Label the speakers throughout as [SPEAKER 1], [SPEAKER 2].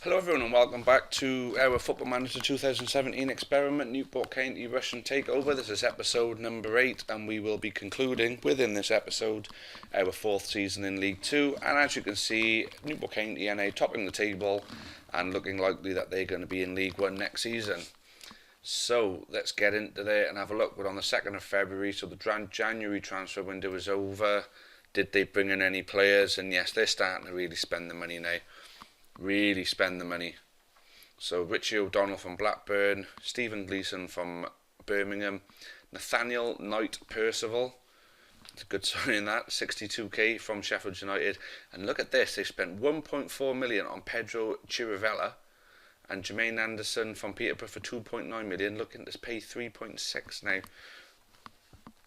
[SPEAKER 1] Hello everyone and welcome back to our Football Manager 2017 experiment, Newport County Russian Takeover. This is episode number 8 and we will be concluding within this episode our 4th season in League 2, and as you can see, Newport County NA topping the table and looking likely that they're going to be in League 1 next season. So let's get into there and have a look. We're on the 2nd of February, so the January transfer window is over. Did they bring in any players? And yes, they're starting to really spend the money now. Really spend the money. So Richie O'Donnell from Blackburn, Stephen Gleeson from Birmingham, Nathaniel Knight Percival, it's a good sign that, 62k from Sheffield United. And look at this, they spent 1.4 million on Pedro Chirivella and Jermaine Anderson from Peterborough for 2.9 million, looking to pay 3.6 now.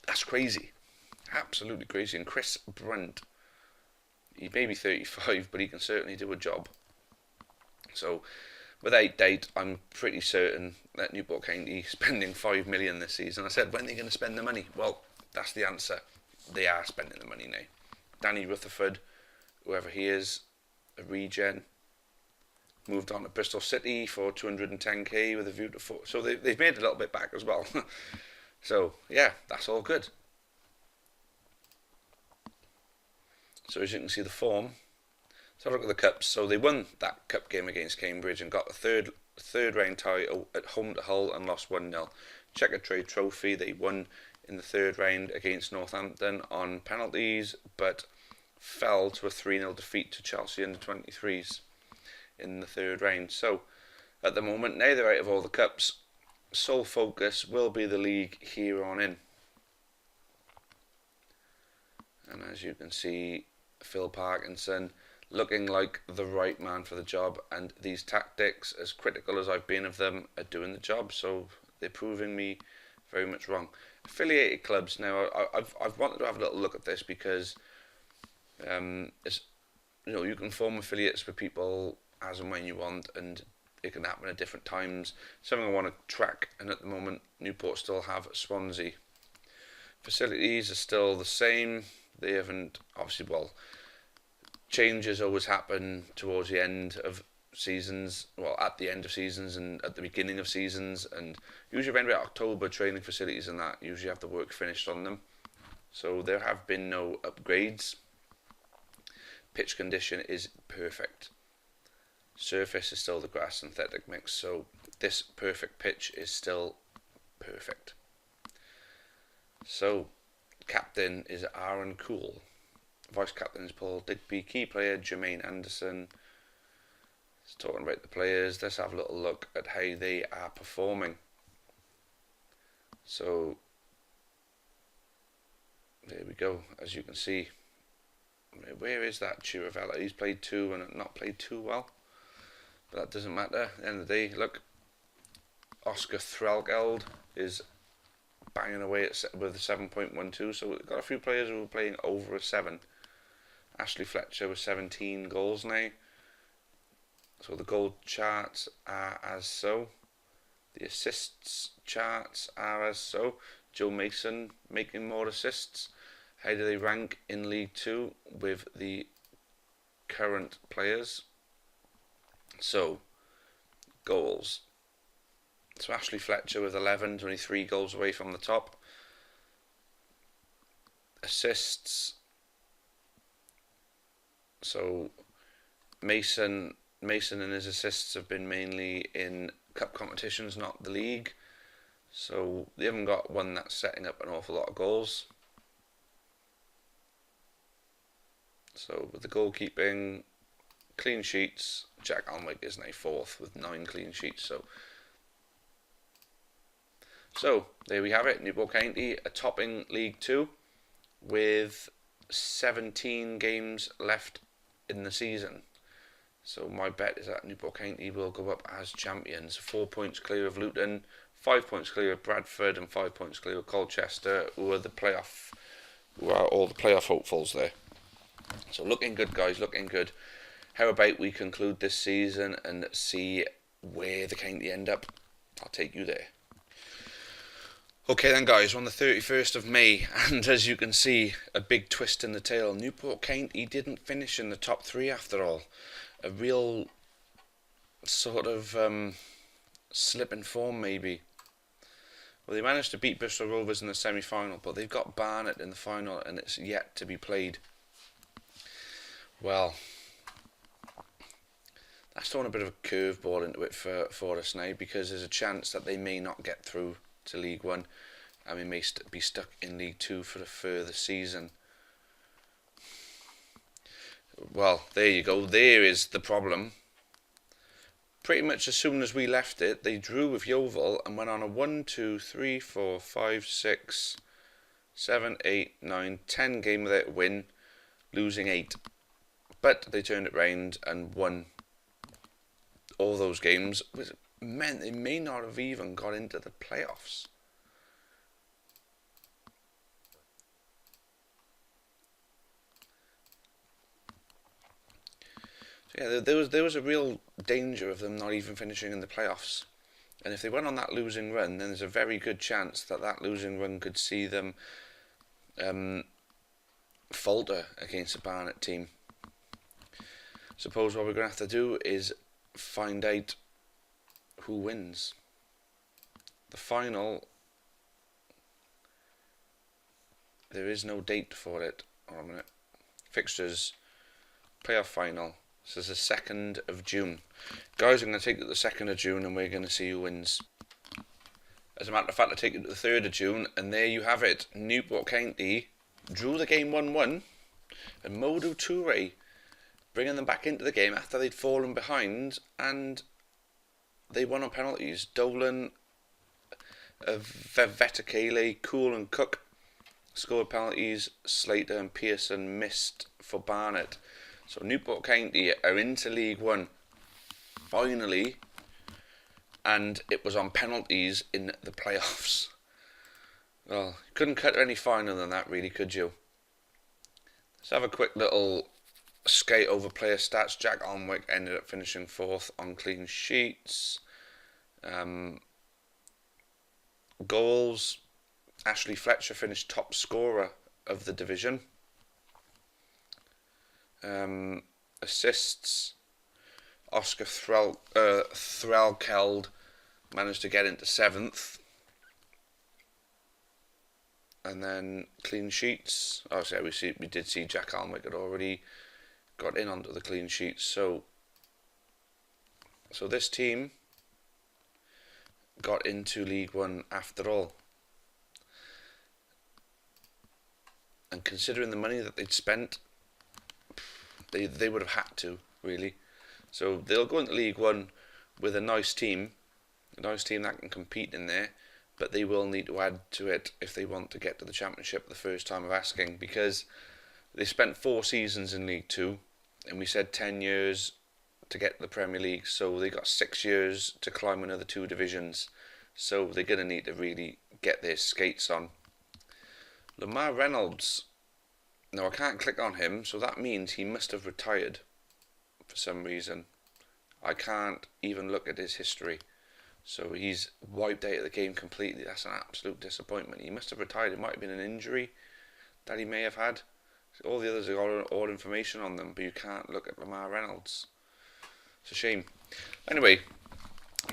[SPEAKER 1] That's crazy, absolutely crazy. And Chris Brunt, he may be 35, but he can certainly do a job. So, without doubt, I'm pretty certain that Newport County spending 5 million this season. I said, when are they going to spend the money? Well, that's the answer. They are spending the money now. Danny Rutherford, whoever he is, a regen, moved on to Bristol City for 210k with a view to so they've made a little bit back as well. So, yeah, that's all good. So, as you can see, the form. So have a look at the cups. So they won that cup game against Cambridge and got the third round tie at home to Hull and lost 1-0. Checkatrade Trophy, they won in the third round against Northampton on penalties, but fell to a 3-0 defeat to Chelsea under 23s in the third round. So at the moment, now they're out of all the cups, sole focus will be the league here on in. And as you can see, Phil Parkinson looking like the right man for the job, and these tactics, as critical as I've been of them, are doing the job, so they're proving me very much wrong. Affiliated clubs, now I've wanted to have a little look at this because it's, you can form affiliates with people as and when you want, and it can happen at different times. Something I want to track, and at the moment Newport still have Swansea. Facilities are still the same. They haven't, obviously, changes always happen towards the end of seasons, at the end of seasons and at the beginning of seasons, and usually around about October, training facilities and that usually have the work finished on them. So there have been no upgrades. Pitch condition is perfect. Surface is still the grass synthetic mix, so this perfect pitch is still perfect. So captain is Aaron Cool. Vice captain is Paul Digby. Key player Jermaine Anderson. It's talking about the players. Let's have a little look at how they are performing. So there we go. As you can see, where is that Chirivella? He's played 2 and not played too well, but that doesn't matter. At the end of the day, look, Oscar Threlgeld is banging away with a 7.12. So we've got a few players who are playing over a 7. Ashley Fletcher with 17 goals now. So the goal charts are as so. The assists charts are as so. Joe Mason making more assists. How do they rank in League 2 with the current players? So, goals. So Ashley Fletcher with 11, 23 goals away from the top. Assists. So Mason and his assists have been mainly in cup competitions, not the league. So they haven't got one that's setting up an awful lot of goals. So with the goalkeeping, clean sheets, Jack Alnwick is now 4th with 9 clean sheets. So there we have it. Newport County are topping League 2 with 17 games left in the season. So my bet is that Newport County will go up as champions. 4 points clear of Luton, 5 points clear of Bradford, and 5 points clear of Colchester, who are all the playoff hopefuls there. So looking good, guys, looking good. How about we conclude this season and see where the county end up? I'll take you there. Okay then guys, we're on the 31st of May, and as you can see, a big twist in the tale. Newport County didn't finish in the top 3 after all. A real sort of slip in form, maybe. Well, they managed to beat Bristol Rovers in the semi-final, but they've got Barnet in the final, and it's yet to be played. Well, that's throwing a bit of a curveball into it for us now, because there's a chance that they may not get through to League One, and we may be stuck in League Two for a further season. Well, there you go. There is the problem. Pretty much as soon as we left it, they drew with Yeovil and went on a 1, 2, 3, 4, 5, 6, 7, 8, 9, 10 game without a win, losing 8. But they turned it round and won all those games, which meant they may not have even got into the playoffs. So yeah, there was a real danger of them not even finishing in the playoffs. And if they went on that losing run, then there's a very good chance that that losing run could see them falter against a Barnet team. Suppose what we're going to have to do is find out who wins. The final, there is no date for it. Hold on a minute. Fixtures, playoff final. So it's the 2nd of June. Guys, I'm going to take it to the 2nd of June and we're going to see who wins. As a matter of fact, I take it to the 3rd of June, and there you have it. Newport County drew the game 1-1, and Modou Toure bringing them back into the game after they'd fallen behind, and they won on penalties. Dolan, Vetekele, Cool and Cook scored penalties. Slater and Pearson missed for Barnet. So Newport County are into League One, finally, and it was on penalties in the playoffs. Well, you couldn't cut any finer than that, really, could you? Let's have a quick little skate over player stats. Jack Alnwick ended up finishing 4th on clean sheets. Goals, Ashley Fletcher finished top scorer of the division. Assists, Oscar Threlkeld managed to get into 7th. And then clean sheets. Obviously, we did see Jack Alnwick had already got in onto the clean sheets. So this team got into League One after all. And considering the money that they'd spent, they would have had to, really. So they'll go into League One with a nice team that can compete in there, but they will need to add to it if they want to get to the Championship the first time of asking, because they spent 4 seasons in League 2, and we said 10 years to get to the Premier League, so they got 6 years to climb another 2 divisions, so they're going to need to really get their skates on. Lamar Reynolds, now I can't click on him, so that means he must have retired for some reason. I can't even look at his history. So he's wiped out of the game completely. That's an absolute disappointment. He must have retired. It might have been an injury that he may have had. All the others have got all information on them, but you can't look at Lamar Reynolds. It's a shame. Anyway,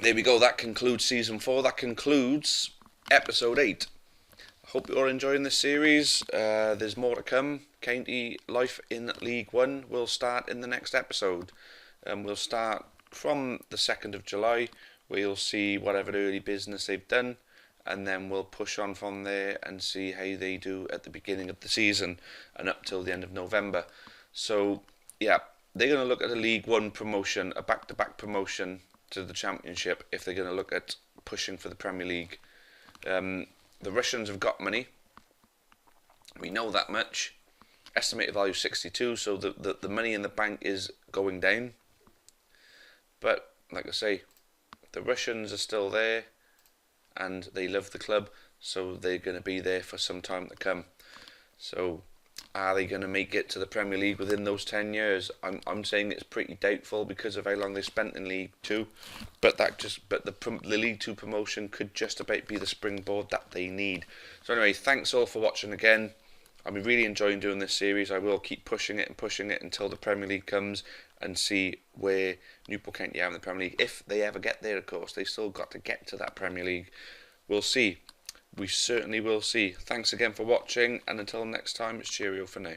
[SPEAKER 1] there we go. That concludes Season 4. That concludes Episode 8. I hope you're enjoying this series. There's more to come. County life in League One will start in the next episode. We'll start from the 2nd of July. We'll see whatever early business they've done, and then we'll push on from there and see how they do at the beginning of the season and up till the end of November. So, yeah, they're going to look at a League One promotion, a back-to-back promotion to the Championship, if they're going to look at pushing for the Premier League. The Russians have got money. We know that much. Estimated value 62, so the money in the bank is going down. But, like I say, the Russians are still there, and they love the club, so they're going to be there for some time to come. So, are they going to make it to the Premier League within those 10 years? I'm saying it's pretty doubtful because of how long they spent in League 2. But the League 2 promotion could just about be the springboard that they need. So anyway, thanks all for watching again. I've been really enjoying doing this series. I will keep pushing it until the Premier League comes, and see where Newport County are in the Premier League. If they ever get there, of course, they still got to get to that Premier League. We'll see. We certainly will see. Thanks again for watching, and until next time, it's cheerio for now.